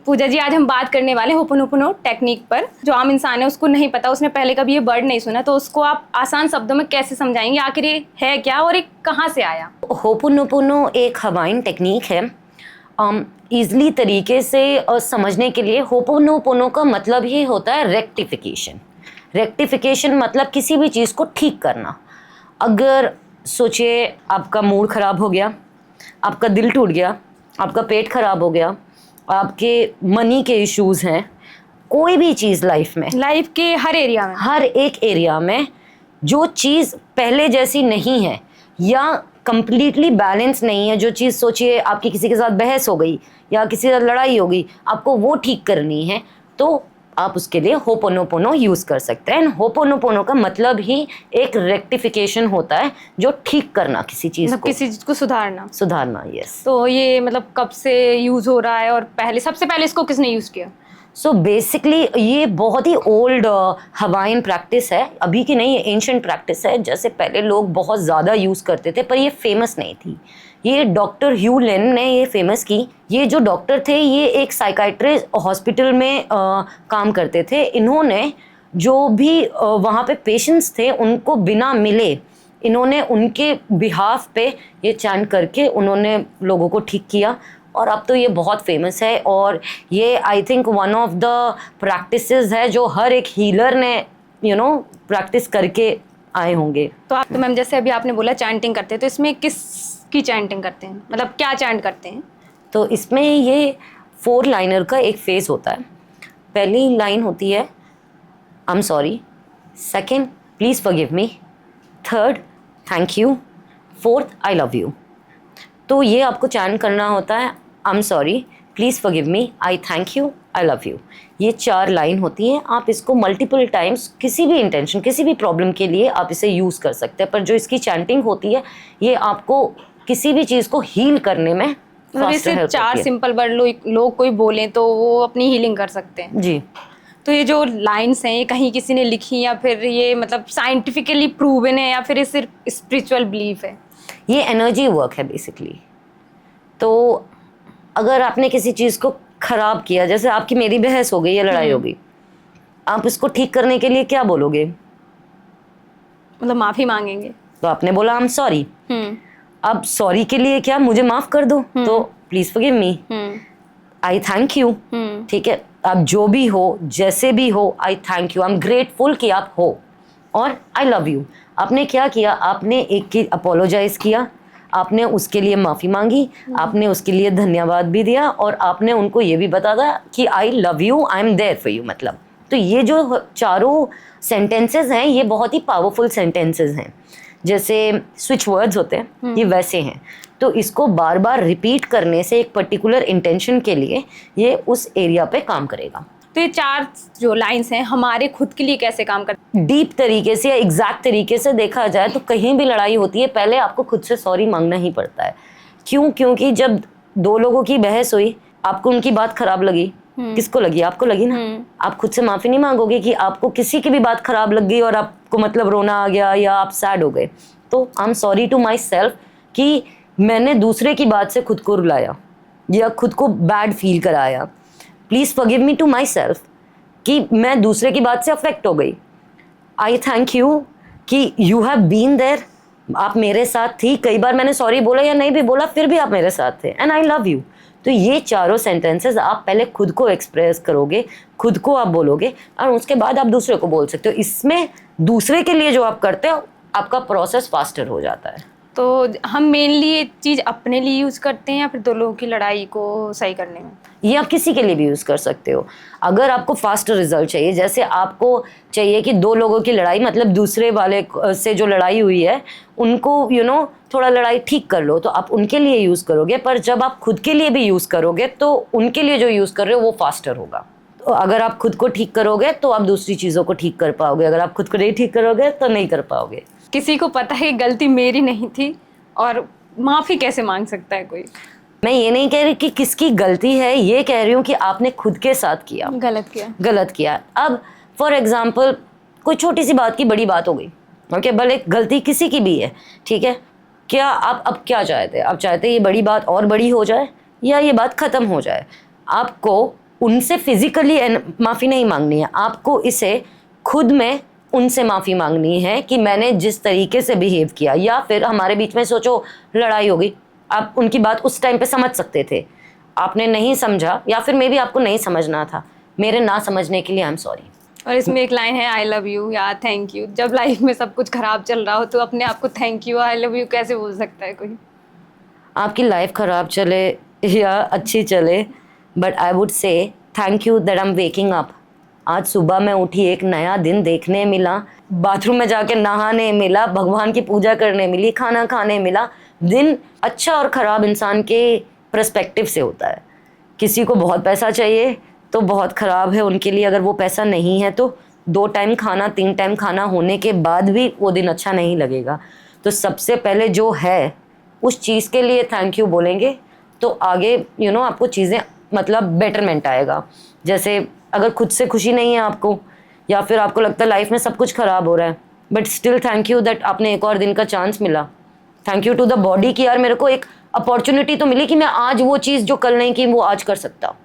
पूजा जी, आज हम बात करने वाले होपोनोपोनो टेक्निक पर। जो आम इंसान है उसको नहीं पता, उसने पहले कभी ये वर्ड नहीं सुना, तो उसको आप आसान शब्दों में कैसे समझाएंगे आखिर ये है क्या और ये कहाँ से आया? होपोनोपोनो एक हवाइन टेक्निक है। ईजली तरीके से समझने के लिए होपोनोपोनो का मतलब ही होता है रेक्टिफिकेशन। रेक्टिफिकेशन मतलब किसी भी चीज़ को ठीक करना। अगर सोचिए आपका मूड ख़राब हो गया, आपका दिल टूट गया, आपका पेट ख़राब हो गया, आपके मनी के इश्यूज़ हैं, कोई भी चीज़ लाइफ के हर एक एरिया में जो चीज़ पहले जैसी नहीं है या कंप्लीटली बैलेंस नहीं है, जो चीज़ सोचिए आपकी किसी के साथ बहस हो गई या किसी के साथ लड़ाई हो गई, आपको वो ठीक करनी है, तो आप उसके लिए होपोनोपोनो यूज़ कर सकते हैं। होपोनोपोनो का मतलब ही एक रेक्टिफिकेशन होता है, जो ठीक करना किसी चीज़ को, किसी चीज़ को सुधारना। यस। तो ये मतलब कब से यूज़ हो रहा है और सबसे पहले इसको किसने यूज़ किया? सो बेसिकली ये बहुत ही ओल्ड हवाइन प्रैक्टिस है, अभी की नहीं, ये एंशिएंट प्रैक्टिस है। जैसे पहले लोग बहुत ज़्यादा यूज़ करते थे पर ये फेमस नहीं थी। ये डॉक्टर ह्यू लिन ने ये फेमस की। ये जो डॉक्टर थे ये एक साइकाइट्रिस्ट हॉस्पिटल में काम करते थे। इन्होंने जो भी वहाँ पे पेशेंट्स थे उनको बिना मिले इन्होंने उनके बिहाफ पे ये चैंट करके उन्होंने लोगों को ठीक किया, और अब तो ये बहुत फेमस है। और ये I think one of the practices है जो हर एक हीलर ने प्रैक्टिस करके आए होंगे। तो आप, तो मैम जैसे अभी आपने बोला चैंटिंग करते हैं, तो इसमें किस की चैंटिंग करते हैं, मतलब क्या चैंट करते हैं? तो इसमें ये 4 लाइनर का एक फेज होता है। पहली लाइन होती है आई am sorry, second please forgive me, third thank you, fourth I love you. तो ये आपको चैंट करना होता है आई am sorry, please forgive me, I thank you, I love you. ये 4 लाइन होती हैं। आप इसको मल्टीपल टाइम्स किसी भी इंटेंशन, किसी भी प्रॉब्लम के लिए आप इसे यूज़ कर सकते हैं। पर जो इसकी चैंटिंग होती है ये आपको किसी भी चीज़ को हील करने में मतलब इसे 4 सिंपल वर्ड लोग कोई बोलें तो वो अपनी हीलिंग कर सकते हैं जी। तो ये जो लाइंस हैं ये कहीं किसी ने लिखी या फिर ये मतलब साइंटिफिकली प्रूवन है या फिर ये सिर्फ स्पिरिचुअल बिलीफ है? ये एनर्जी वर्क है बेसिकली। तो अगर आपने किसी चीज़ को ख़राब किया, जैसे आपकी मेरी बहस हो गई या लड़ाई हो गई, आप इसको ठीक करने के लिए क्या बोलोगे? मतलब माफ़ी मांगेंगे। तो आपने बोला आई एम सॉरी। अब सॉरी के लिए क्या, मुझे माफ़ कर दो, तो please forgive me, I thank you. ठीक है, अब जो भी हो, जैसे भी हो, आई thank you, I am grateful कि आप हो, और आई लव यू। आपने क्या किया, आपने एक की अपोलोजाइज़ किया, आपने उसके लिए माफ़ी मांगी, आपने उसके लिए धन्यवाद भी दिया, और आपने उनको ये भी बताया कि I love you, I am there for you. मतलब तो ये जो चारों सेंटेंसेस हैं ये बहुत ही पावरफुल सेंटेंसेस हैं। जैसे स्विच वर्ड्स होते हैं ये वैसे हैं। तो इसको बार बार रिपीट करने से एक पर्टिकुलर इंटेंशन के लिए ये उस एरिया पे काम करेगा। तो ये 4 जो लाइंस हैं हमारे खुद के लिए कैसे काम करते हैं? डीप तरीके से या एग्जैक्ट तरीके से देखा जाए तो कहीं भी लड़ाई होती है पहले आपको खुद से सॉरी मांगना ही पड़ता है। क्यों? क्योंकि जब 2 लोगों की बहस हुई, आपको उनकी बात खराब लगी, किसको लगी? आपको लगी ना। आप खुद से माफी नहीं मांगोगे कि आपको किसी की भी बात खराब लग गई और आपको मतलब रोना आ गया या आप सैड हो गए। तो I am sorry to myself कि मैंने दूसरे की बात से खुद को रुलाया या खुद को बैड फील कराया। Please forgive me to myself कि मैं दूसरे की बात से अफेक्ट हो गई। आई थैंक यू कि यू हैव बीन देयर, आप मेरे साथ थी। कई बार मैंने सॉरी बोला या नहीं भी बोला, फिर भी आप मेरे साथ थे, एंड आई लव यू। तो ये चारों सेंटेंसेस आप पहले खुद को एक्सप्रेस करोगे, खुद को आप बोलोगे, और उसके बाद आप दूसरे को बोल सकते हो। इसमें दूसरे के लिए जो आप करते हो आपका प्रोसेस फास्टर हो जाता है। तो हम मेनली ये चीज़ अपने लिए यूज़ करते हैं या फिर 2 लोगों की लड़ाई को सही करने में? ये आप किसी के लिए भी यूज़ कर सकते हो। अगर आपको फास्टर रिजल्ट चाहिए, जैसे आपको चाहिए कि 2 लोगों की लड़ाई, मतलब दूसरे वाले से जो लड़ाई हुई है उनको थोड़ा लड़ाई ठीक कर लो, तो आप उनके लिए यूज़ करोगे। पर जब आप खुद के लिए भी यूज़ करोगे तो उनके लिए जो यूज़ कर रहे हो वो फास्टर होगा। तो अगर आप खुद को ठीक करोगे तो आप दूसरी चीज़ों को ठीक कर पाओगे, अगर आप खुद को नहीं ठीक करोगे तो नहीं कर पाओगे। किसी को पता है गलती मेरी नहीं थी और माफ़ी कैसे मांग सकता है कोई? मैं ये नहीं कह रही कि किसकी गलती है, ये कह रही हूँ कि आपने खुद के साथ किया, गलत किया। अब फॉर एग्जाम्पल कोई छोटी सी बात की बड़ी बात हो गई, ओके, भले गलती किसी की भी है, ठीक है, क्या आप अब क्या चाहते हैं? आप चाहते हैं ये बड़ी बात और बड़ी हो जाए या ये बात ख़त्म हो जाए? आपको उनसे फिजिकली माफ़ी नहीं मांगनी है, आपको इसे खुद में उनसे माफ़ी मांगनी है कि मैंने जिस तरीके से बिहेव किया, या फिर हमारे बीच में सोचो लड़ाई हो गई, आप उनकी बात उस टाइम पे समझ सकते थे, आपने नहीं समझा, या फिर मे बी आपको नहीं समझना था, मेरे ना समझने के लिए आई एम सॉरी। और इसमें एक लाइन है, आई लव यू या थैंक यू। जब लाइफ में सब कुछ खराब चल रहा हो तो अपने आप को thank you I love you कैसे बोल सकता है कोई? आपकी लाइफ ख़राब चले या अच्छी चले, but I would say thank you that I am waking up. आज सुबह मैं उठी, एक नया दिन देखने मिला, बाथरूम में जाके नहाने मिला, भगवान की पूजा करने मिली, खाना खाने मिला। दिन अच्छा और ख़राब इंसान के पर्सपेक्टिव से होता है। किसी को बहुत पैसा चाहिए तो बहुत ख़राब है उनके लिए, अगर वो पैसा नहीं है तो 2 टाइम खाना 3 टाइम खाना होने के बाद भी वो दिन अच्छा नहीं लगेगा। तो सबसे पहले जो है उस चीज़ के लिए थैंक यू बोलेंगे तो आगे आपको चीज़ें मतलब बेटरमेंट आएगा। जैसे अगर खुद से खुशी नहीं है आपको, या फिर आपको लगता है लाइफ में सब कुछ ख़राब हो रहा है, but still thank you that आपने एक और दिन का चांस मिला। Thank you to the body कि यार मेरे को एक अपॉर्चुनिटी तो मिली कि मैं आज वो चीज़ जो कल नहीं की वो आज कर सकता हूँ।